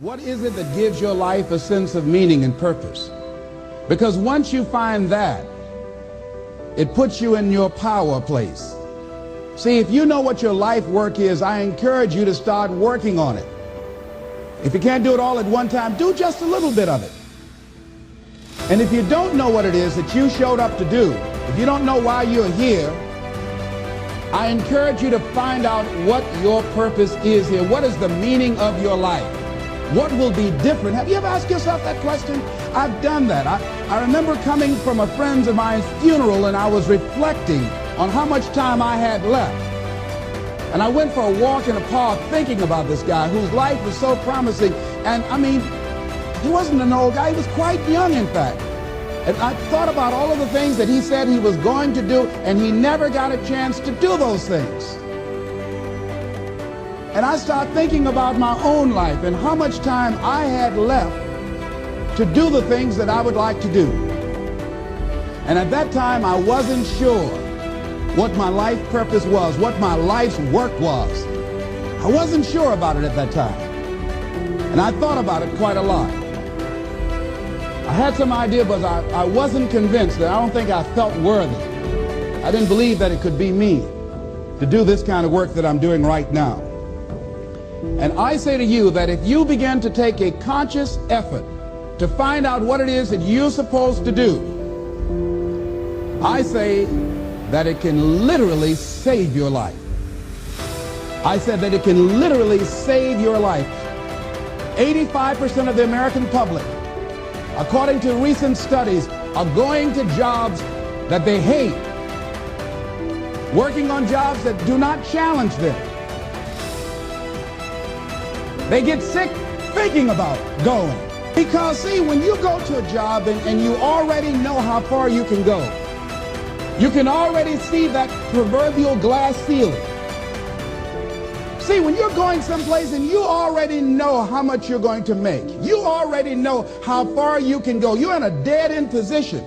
What is it that gives your life a sense of meaning and purpose? Because once you find that, it puts you in your power place. See, if you know what your life work is, I encourage you to start working on it. If you can't do it all at one time, do just a little bit of it. And if you don't know what it is that you showed up to do, if you don't know why you're here, I encourage you to find out what your purpose is here. What is the meaning of your life? What will be different? Have you ever asked yourself that question? I've done that. I remember coming from a friend of mine's funeral, and I was reflecting on how much time I had left. And I went for a walk in a park thinking about this guy whose life was so promising. And I mean, he wasn't an old guy. He was quite young, in fact. And I thought about all of the things that he said he was going to do, and he never got a chance to do those things. And I started thinking about my own life and how much time I had left to do the things that I would like to do. And at that time, I wasn't sure what my life purpose was, what my life's work was. I wasn't sure about it at that time. And I thought about it quite a lot. I had some idea, but I wasn't convinced. That I don't think I felt worthy. I didn't believe that it could be me to do this kind of work that I'm doing right now. And I say to you that if you begin to take a conscious effort to find out what it is that you're supposed to do, I say that it can literally save your life. I said that it can literally save your life. 85% of the American public, according to recent studies, are going to jobs that they hate, working on jobs that do not challenge them. They get sick thinking about going. Because, see, when you go to a job and you already know how far you can go, you can already see that proverbial glass ceiling. See, when you're going someplace and you already know how much you're going to make, you already know how far you can go, you're in a dead-end position.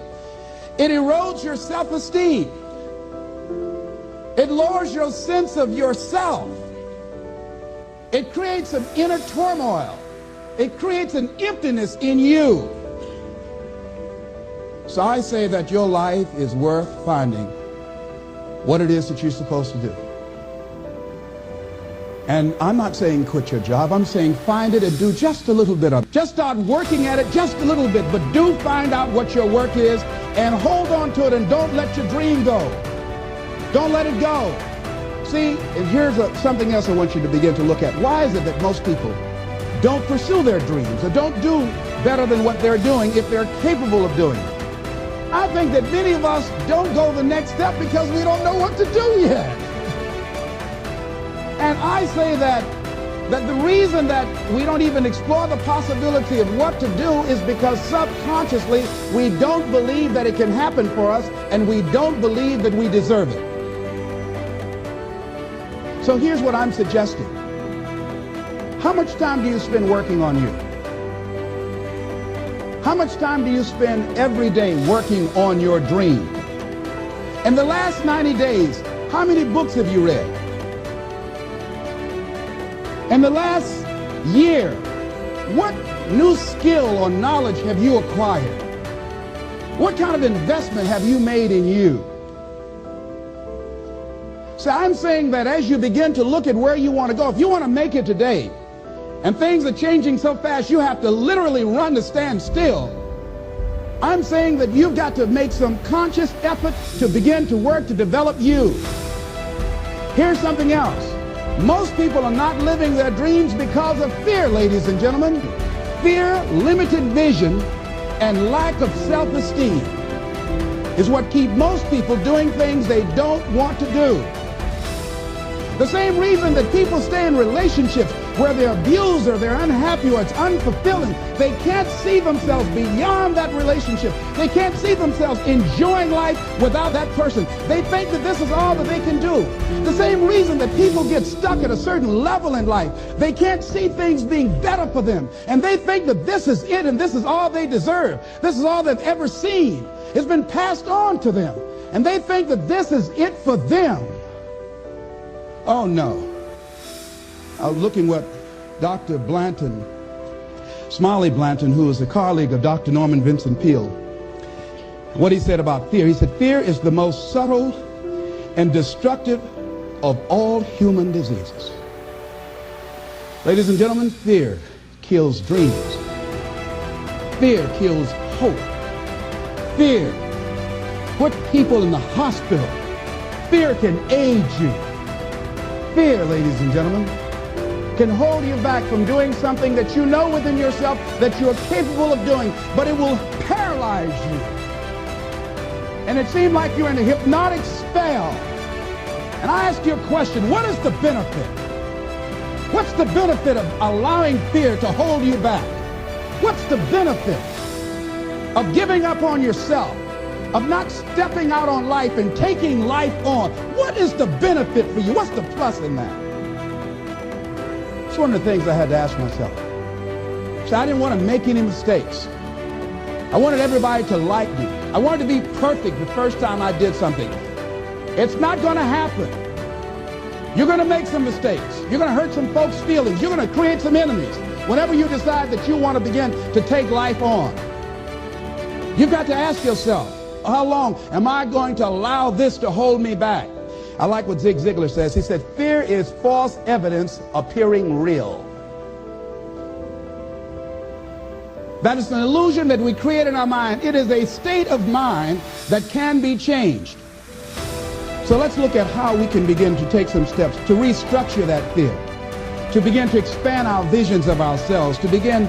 It erodes your self-esteem. It lowers your sense of yourself. It creates an inner turmoil. It creates an emptiness in you. So I say that your life is worth finding what it is that you're supposed to do. And I'm not saying quit your job. I'm saying find it and do just a little bit of it. Just start working at it just a little bit, but do find out what your work is and hold on to it, and don't let your dream go. Don't let it go. See, and here's something else I want you to begin to look at. Why is it that most people don't pursue their dreams or don't do better than what they're doing if they're capable of doing it? I think that many of us don't go the next step because we don't know what to do yet. And I say that the reason that we don't even explore the possibility of what to do is because subconsciously we don't believe that it can happen for us, and we don't believe that we deserve it. So here's what I'm suggesting. How much time do you spend working on you? How much time do you spend every day working on your dream? In the last 90 days, how many books have you read? In the last year, what new skill or knowledge have you acquired? What kind of investment have you made in you? So I'm saying that as you begin to look at where you want to go, if you want to make it today, and things are changing so fast you have to literally run to stand still, I'm saying that you've got to make some conscious effort to begin to work to develop you. Here's something else. Most people are not living their dreams because of fear, ladies and gentlemen. Fear, limited vision, and lack of self-esteem is what keep most people doing things they don't want to do. The same reason that people stay in relationships where they're abused or they're unhappy or it's unfulfilling. They can't see themselves beyond that relationship. They can't see themselves enjoying life without that person. They think that this is all that they can do. The same reason that people get stuck at a certain level in life. They can't see things being better for them. And they think that this is it and this is all they deserve. This is all they've ever seen. It's been passed on to them. And they think that this is it for them. Oh no. I was looking what Dr. Blanton Smiley Blanton, who was a colleague of Dr. Norman Vincent Peale. What he said about fear, he said, fear is the most subtle and destructive of all human diseases. Ladies and gentlemen, fear kills dreams. Fear kills hope. Fear puts people in the hospital. Fear can age you. Fear, ladies and gentlemen, can hold you back from doing something that you know within yourself that you're capable of doing, but it will paralyze you. And it seemed like you're in a hypnotic spell. And I ask you a question, what is the benefit? What's the benefit of allowing fear to hold you back? What's the benefit of giving up on yourself, of not stepping out on life and taking life on? What is the benefit for you? What's the plus in that? It's one of the things I had to ask myself. So I didn't want to make any mistakes. I wanted everybody to like me. I wanted to be perfect the first time I did something. It's not going to happen. You're going to make some mistakes. You're going to hurt some folks' feelings. You're going to create some enemies whenever you decide that you want to begin to take life on. You've got to ask yourself, how long am I going to allow this to hold me back? I like what Zig Ziglar says. He said, fear is false evidence appearing real. That is an illusion that we create in our mind. It is a state of mind that can be changed. So let's look at how we can begin to take some steps to restructure that fear, to begin to expand our visions of ourselves, to begin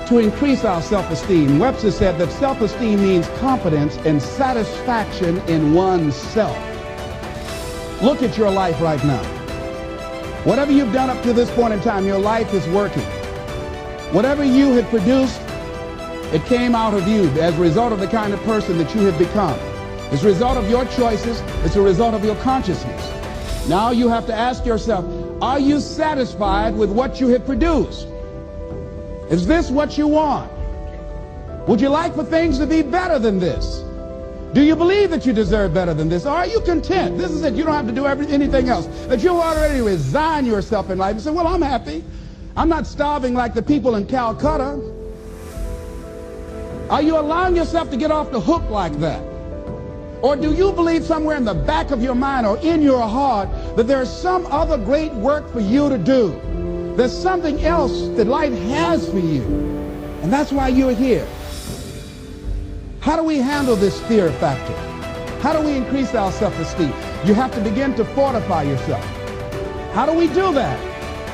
to increase our self-esteem. Webster said that self-esteem means confidence and satisfaction in oneself. Look at your life right now. Whatever you've done up to this point in time, your life is working. Whatever you have produced, it came out of you as a result of the kind of person that you have become. It's a result of your choices. It's a result of your consciousness. Now you have to ask yourself, are you satisfied with what you have produced? Is this what you want? Would you like for things to be better than this? Do you believe that you deserve better than this? Or are you content? This is it. You don't have to do anything else. That you already resign yourself in life and say, well, I'm happy. I'm not starving like the people in Calcutta. Are you allowing yourself to get off the hook like that? Or do you believe somewhere in the back of your mind or in your heart that there's some other great work for you to do? There's something else that life has for you. And that's why you're here. How do we handle this fear factor? How do we increase our self-esteem? You have to begin to fortify yourself. How do we do that?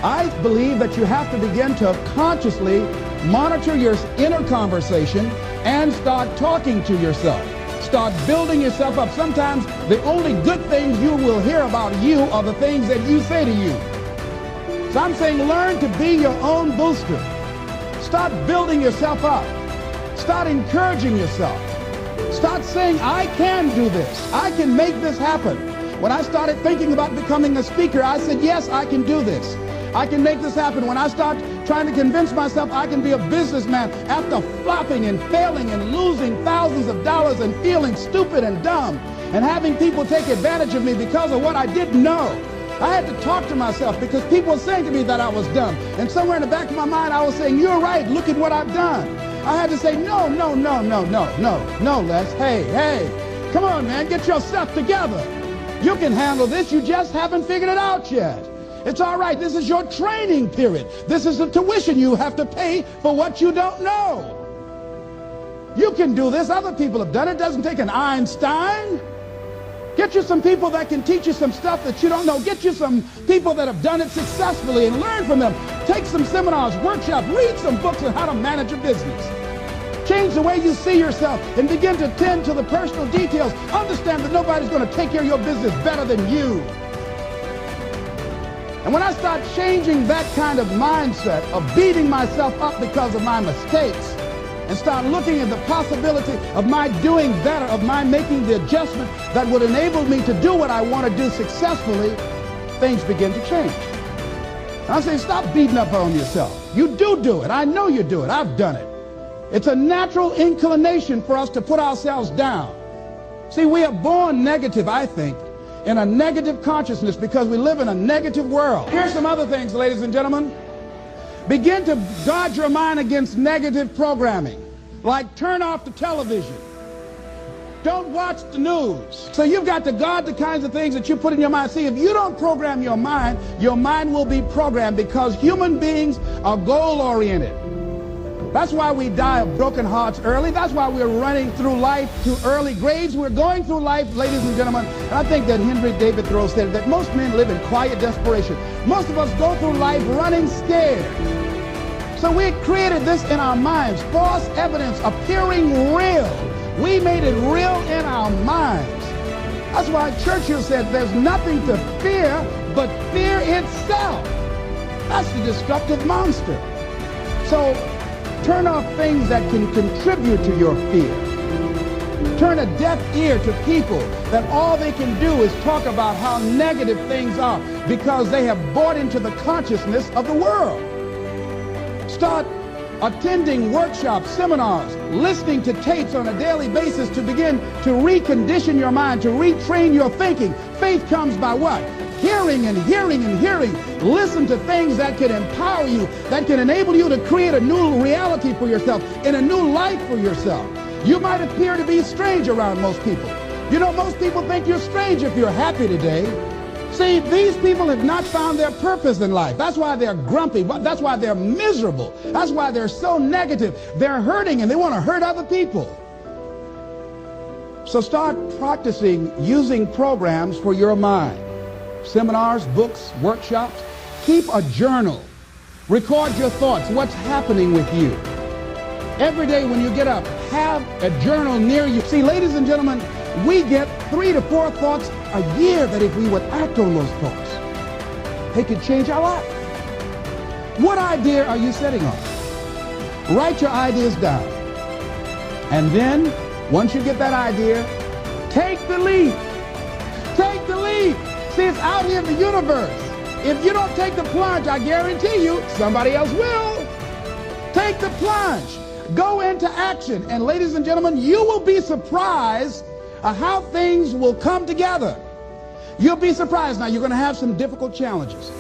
I believe that you have to begin to consciously monitor your inner conversation and start talking to yourself. Start building yourself up. Sometimes the only good things you will hear about you are the things that you say to you. So I'm saying learn to be your own booster. Start building yourself up. Start encouraging yourself. Start saying, I can do this. I can make this happen. When I started thinking about becoming a speaker, I said, yes, I can do this. I can make this happen. When I start trying to convince myself I can be a businessman after flopping and failing and losing thousands of dollars and feeling stupid and dumb and having people take advantage of me because of what I didn't know. I had to talk to myself because people were saying to me that I was dumb. And somewhere in the back of my mind, I was saying, you're right. Look at what I've done. I had to say, no, Les. Hey, come on, man. Get yourself together. You can handle this. You just haven't figured it out yet. It's all right. This is your training period. This is the tuition you have to pay for what you don't know. You can do this. Other people have done it. It doesn't take an Einstein. Get you some people that can teach you some stuff that you don't know. Get you some people that have done it successfully and learn from them. Take some seminars, workshops, read some books on how to manage a business. Change the way you see yourself and begin to tend to the personal details. Understand that nobody's going to take care of your business better than you. And when I start changing that kind of mindset of beating myself up because of my mistakes and start looking at the possibility of my doing better, of my making the adjustment that would enable me to do what I want to do successfully, things begin to change. And I'm saying stop beating up on yourself. You do it. I know you do it. I've done it. It's a natural inclination for us to put ourselves down. See, we are born negative, I think, in a negative consciousness because we live in a negative world. Here's some other things, ladies and gentlemen. Begin to guard your mind against negative programming, like turn off the television. Don't watch the news. So you've got to guard the kinds of things that you put in your mind. See, if you don't program your mind will be programmed, because human beings are goal-oriented. That's why we die of broken hearts early. That's why we're running through life to early graves. We're going through life, ladies and gentlemen. And I think that Henry David Thoreau said that most men live in quiet desperation. Most of us go through life running scared. So we created this in our minds, false evidence appearing real. We made it real in our minds. That's why Churchill said there's nothing to fear but fear itself. That's the destructive monster. So turn off things that can contribute to your fear. Turn a deaf ear to people that all they can do is talk about how negative things are, because they have bought into the consciousness of the world. Start attending workshops, seminars, listening to tapes on a daily basis to begin to recondition your mind, to retrain your thinking. Faith comes by what? Hearing and hearing and hearing. Listen to things that can empower you, that can enable you to create a new reality for yourself and a new life for yourself. You might appear to be strange around most people. You know, most people think you're strange if you're happy today. See, these people have not found their purpose in life. That's why they're grumpy. That's why they're miserable. That's why they're so negative. They're hurting and they want to hurt other people. So start practicing using programs for your mind. Seminars, books, workshops. Keep a journal. Record your thoughts, what's happening with you. Every day when you get up, have a journal near you. See, ladies and gentlemen, we get 3 to 4 thoughts a year that if we would act on those thoughts, they could change our life. What idea are you sitting on? Write your ideas down. And then, once you get that idea, take the leap. Take the leap. See, it's out here in the universe. If you don't take the plunge, I guarantee you, somebody else will. Take the plunge. Go into action. And ladies and gentlemen, you will be surprised at how things will come together. You'll be surprised. Now, you're going to have some difficult challenges.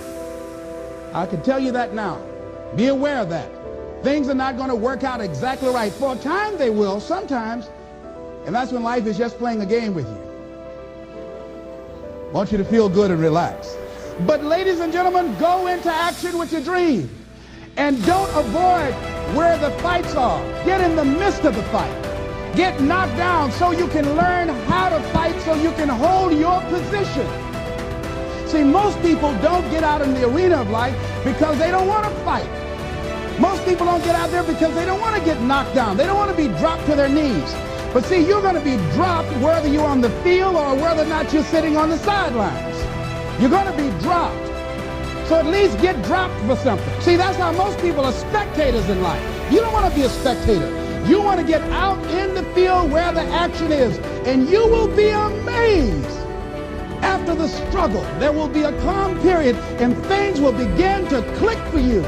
I can tell you that now. Be aware of that. Things are not going to work out exactly right. For a time they will, sometimes. And that's when life is just playing a game with you. I want you to feel good and relax. But ladies and gentlemen, go into action with your dream. And don't avoid where the fights are. Get in the midst of the fight. Get knocked down so you can learn how to fight, so you can hold your position. See, most people don't get out in the arena of life because they don't want to fight. Most people don't get out there because they don't want to get knocked down. They don't want to be dropped to their knees. But see, you're going to be dropped whether you're on the field or whether or not you're sitting on the sidelines. You're going to be dropped. So at least get dropped for something. See, that's how most people are spectators in life. You don't want to be a spectator. You want to get out in the field where the action is. And you will be amazed. After the struggle, there will be a calm period and things will begin to click for you.